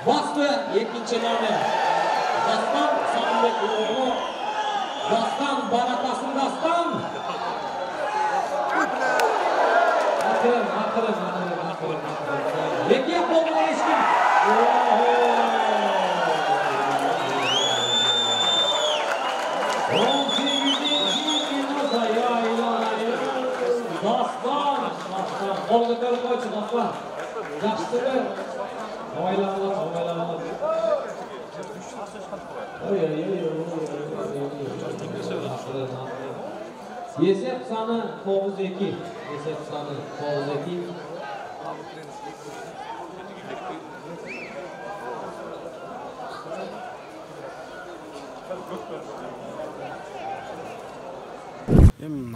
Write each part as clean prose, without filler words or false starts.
Bastı ikinci namı. Dastan Sanbek uğurlu. Dastan barakasın Dastan. Akırın. Yeki koluna eşkin. 18-ci minutda yayılanayı. Dastan. Qolga ko'rib qo'ychi Dastan. Yaxshimi? Oylamalar. Yesep sani 9-2.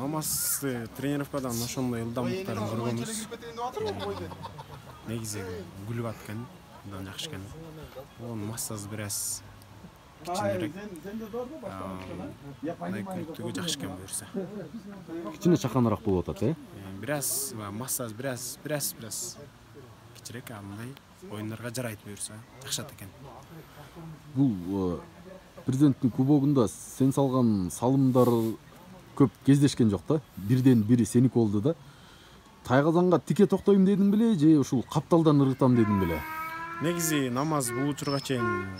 Намаз тренировкадан ошондой ылдамдыктарын көргөнбүз. Негизи күлүп аткан, мындан жакшы экен. Онун массасы бир аз кичинерээк. Түгү жакшы экен буюрса. Кичине чаканыраак болуп атат, Бир аз массасы бир аз кичирээк, мындай оюндарга жарайт буюрса, жакшат экен. Бул президенттин кубогунда сен салган салымдар көп кездешкен жок да. Бирден бири сеники болду да. Тайгазанга тике токтойм дедим беле же ушул капталдан ыргытам дедим беле? Негизи намаз бул учурга чейин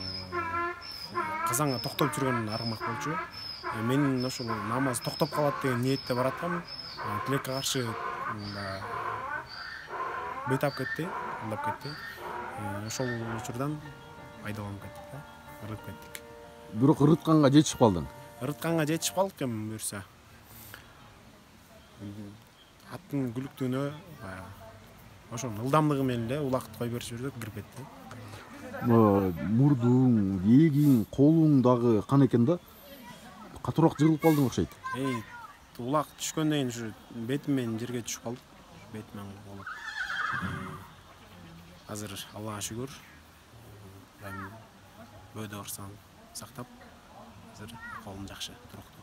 казанга токтоп жүргөн аргымак болчу. Мен ошол намаз токтоп калат деген ниетте бараткам. Тилекке каршы быйтап кетти, андап кетти. Ошол учурдан айдаланып кеттик да, ыргып кеттик. Бирок ырытканга жетишип калдың. Ырытканга жетишип калдык эми буюрса. Аттын күлүктүгүнө ошонун ылдамдыгы менен эле улакты кой берип жибердик, кирип кетти. Мурдуң, эгиң, колуң дагы кан экен да. Катуураак жыгылып калдың окшойт. Улак түшкөндөн кийин ушу бетим менен жерге түшүп калдым. Бетимен болуп. Азыр Аллага шүгүр. Бөөдө ырсан сактап, азыр колум жакшы, туруктуу.